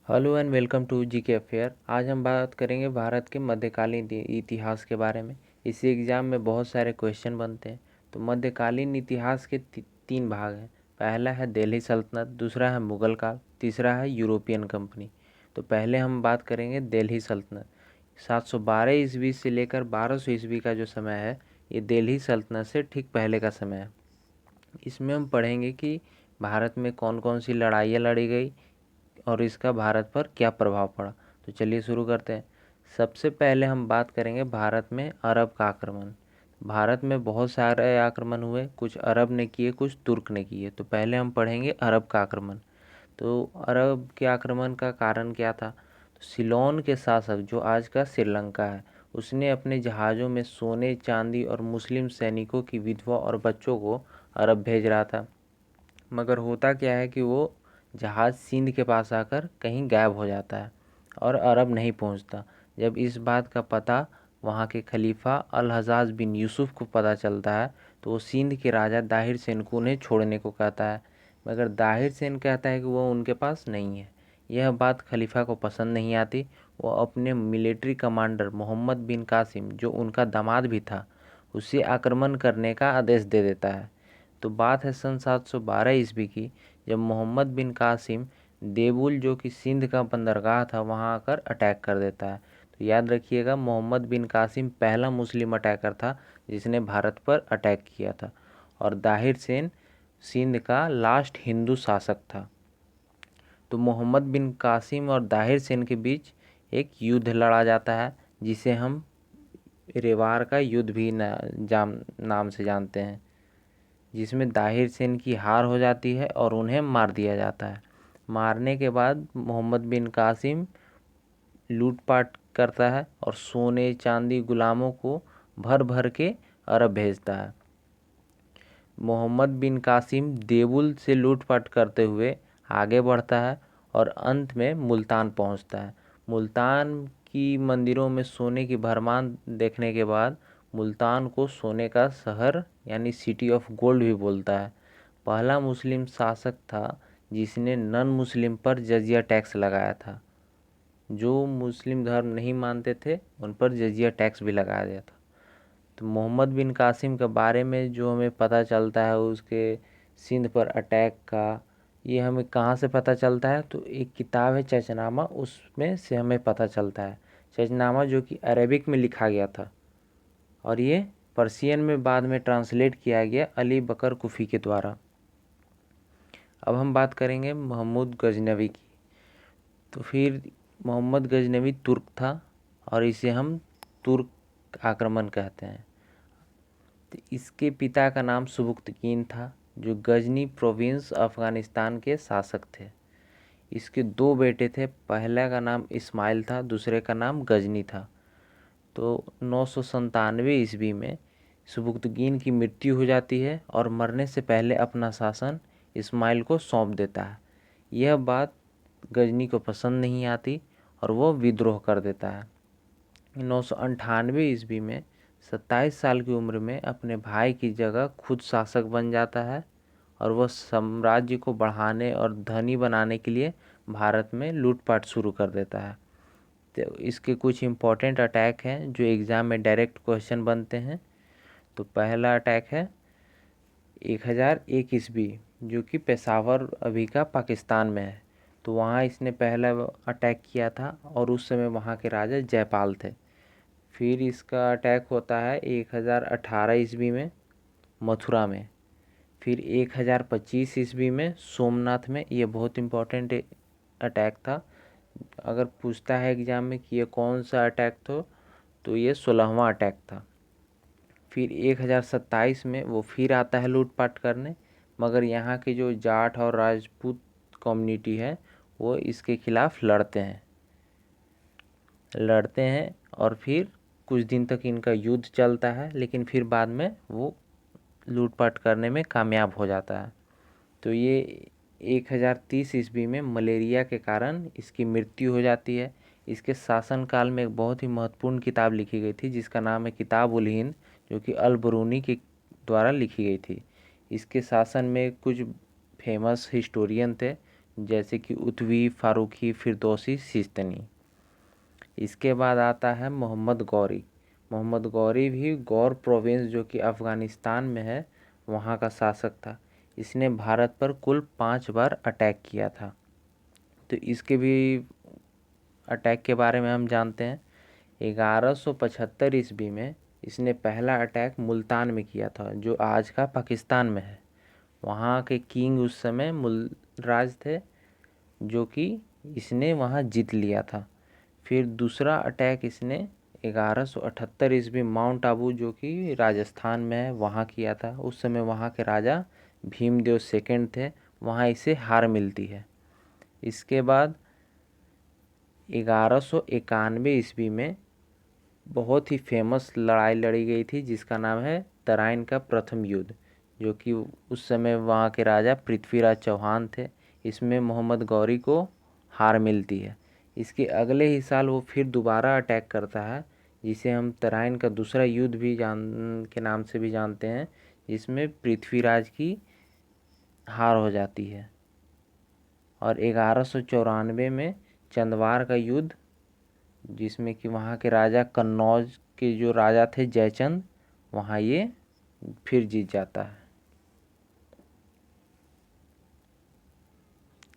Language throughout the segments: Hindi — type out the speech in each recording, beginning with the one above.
हेलो एंड वेलकम टू जी के अफेयर। आज हम बात करेंगे भारत के मध्यकालीन इतिहास के बारे में। इसी एग्ज़ाम में बहुत सारे क्वेश्चन बनते हैं। तो मध्यकालीन इतिहास के तीन भाग हैं। पहला है दिल्ली सल्तनत, दूसरा है मुग़ल काल, तीसरा है यूरोपियन कंपनी। तो पहले हम बात करेंगे दिल्ली सल्तनत। 712 ईस्वी से लेकर 1200 ईस्वी का जो समय है, ये दिल्ली सल्तनत से ठीक पहले का समय है। इसमें हम पढ़ेंगे कि भारत में कौन कौन सी लड़ाइयाँ लड़ी गई और इसका भारत पर क्या प्रभाव पड़ा। तो चलिए शुरू करते हैं। सबसे पहले हम बात करेंगे भारत में अरब का आक्रमण। भारत में बहुत सारे आक्रमण हुए, कुछ अरब ने किए, कुछ तुर्क ने किए। तो पहले हम पढ़ेंगे अरब का आक्रमण। तो अरब के आक्रमण का कारण क्या था? तो सिलोन के शासक, जो आज का श्रीलंका है, उसने अपने जहाज़ों में सोने, चांदी और मुस्लिम सैनिकों की विधवा और बच्चों को अरब भेज रहा था। मगर होता क्या है कि वो जहाज़ सिंध के पास आकर कहीं गायब हो जाता है और अरब नहीं पहुंचता। जब इस बात का पता वहाँ के खलीफा अल हज्जाज बिन यूसुफ को पता चलता है, तो वो सिंध के राजा दाहिर सेन को उन्हें छोड़ने को कहता है। मगर दाहिर सेन कहता है कि वो उनके पास नहीं है। यह बात खलीफा को पसंद नहीं आती। वो अपने मिलिट्री कमांडर मोहम्मद बिन कासिम, जो उनका दामाद भी था, उसे आक्रमण करने का आदेश दे देता है। तो बात है सन 712 ईस्वी की, जब मोहम्मद बिन कासिम देबुल, जो कि सिंध का बंदरगाह था, वहां आकर अटैक कर देता है। तो याद रखिएगा, मोहम्मद बिन कासिम पहला मुस्लिम अटैकर था जिसने भारत पर अटैक किया था, और दाहिर सेन सिंध का लास्ट हिंदू शासक था। तो मोहम्मद बिन कासिम और दाहिर सेन के बीच एक युद्ध लड़ा जाता है, जिसे हम रेवार का युद्ध भी नाम से जानते हैं, जिसमें दाहिर सेन की हार हो जाती है और उन्हें मार दिया जाता है। मारने के बाद मोहम्मद बिन कासिम लूटपाट करता है और सोने चांदी गुलामों को भर भर के अरब भेजता है। मोहम्मद बिन कासिम देवुल से लूटपाट करते हुए आगे बढ़ता है और अंत में मुल्तान पहुंचता है। मुल्तान की मंदिरों में सोने की भरमार देखने के बाद मुल्तान को सोने का शहर यानी सिटी ऑफ गोल्ड भी बोलता है। पहला मुस्लिम शासक था जिसने नन मुस्लिम पर जजिया टैक्स लगाया था। जो मुस्लिम धर्म नहीं मानते थे उन पर जजिया टैक्स भी लगाया गया था। तो मोहम्मद बिन कासिम के बारे में जो हमें पता चलता है, उसके सिंध पर अटैक का, ये हमें कहाँ से पता चलता है? तो एक किताब है चचनामा, उसमें से हमें पता चलता है। चचनामा जो कि अरेबिक में लिखा गया था और ये पर्शियन में बाद में ट्रांसलेट किया गया अली बकर कुफ़ी के द्वारा। अब हम बात करेंगे महमूद गजनवी की। तो फिर मोहम्मद गजनवी तुर्क था और इसे हम तुर्क आक्रमण कहते हैं। तो इसके पिता का नाम सुबुक्तकीन था, जो गजनी प्रोविंस अफ़गानिस्तान के शासक थे। इसके दो बेटे थे, पहला का नाम इस्माइल था, दूसरे का नाम गजनी था। तो 997 ईस्वी में सुबुक्तकीन की मृत्यु हो जाती है और मरने से पहले अपना शासन इस्माइल को सौंप देता है। यह बात गजनी को पसंद नहीं आती और वो विद्रोह कर देता है। 998 ईस्वी में 27 साल की उम्र में अपने भाई की जगह खुद शासक बन जाता है और वह साम्राज्य को बढ़ाने और धनी बनाने के लिए भारत में लूटपाट शुरू कर देता है। तो इसके कुछ इम्पोर्टेंट अटैक हैं जो एग्ज़ाम में डायरेक्ट क्वेश्चन बनते हैं। तो पहला अटैक है 1001 ईस्वी, जो कि पेशावर अभी का पाकिस्तान में है। तो वहाँ इसने पहला अटैक किया था और उस समय वहाँ के राजा जयपाल थे। फिर इसका अटैक होता है 1018 ईस्वी में मथुरा में। फिर 1025 ईस्वी में सोमनाथ में। ये बहुत इम्पोर्टेंट अटैक था। अगर पूछता है एग्ज़ाम में कि ये कौन सा अटैक था, तो ये 16वां अटैक था। फिर 1027 में वो फिर आता है लूटपाट करने, मगर यहाँ के जो जाट और राजपूत कम्युनिटी है वो इसके खिलाफ लड़ते हैं और फिर कुछ दिन तक इनका युद्ध चलता है, लेकिन फिर बाद में वो लूटपाट करने में कामयाब हो जाता है। तो ये 1030 ईस्वी में मलेरिया के कारण इसकी मृत्यु हो जाती है। इसके शासनकाल में एक बहुत ही महत्वपूर्ण किताब लिखी गई थी जिसका नाम है किताब उल हिंद, जो कि अल बरूनी के द्वारा लिखी गई थी। इसके शासन में कुछ फेमस हिस्टोरियन थे जैसे कि उतवी, फारूकी, फिरदौसी, सिस्तनी। इसके बाद आता है मोहम्मद गौरी। मोहम्मद गौरी भी गौर प्रोविंस जो कि अफ़गानिस्तान में है वहाँ का शासक था। इसने भारत पर कुल 5 बार अटैक किया था। तो इसके भी अटैक के बारे में हम जानते हैं। 1175 ईस्वी में इसने पहला अटैक मुल्तान में किया था, जो आज का पाकिस्तान में है। वहाँ के किंग उस समय मुलराज थे, जो कि इसने वहाँ जीत लिया था। फिर दूसरा अटैक इसने 1178 ईस्वी माउंट आबू, जो कि राजस्थान में है, वहाँ किया था। उस समय वहाँ के राजा भीमदेव सेकंड थे, वहाँ इसे हार मिलती है। इसके बाद 1191 ईस्वी में बहुत ही फेमस लड़ाई लड़ी गई थी, जिसका नाम है तराइन का प्रथम युद्ध, जो कि उस समय वहाँ के राजा पृथ्वीराज चौहान थे। इसमें मोहम्मद गौरी को हार मिलती है। इसके अगले ही साल वो फिर दोबारा अटैक करता है, जिसे हम तराइन का दूसरा युद्ध भी के नाम से भी जानते हैं, जिसमें पृथ्वीराज की हार हो जाती है। और 1194 में चंदवार का युद्ध, जिसमें कि वहाँ के राजा कन्नौज के जो राजा थे जयचंद, वहाँ ये फिर जीत जाता है।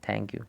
Thank you.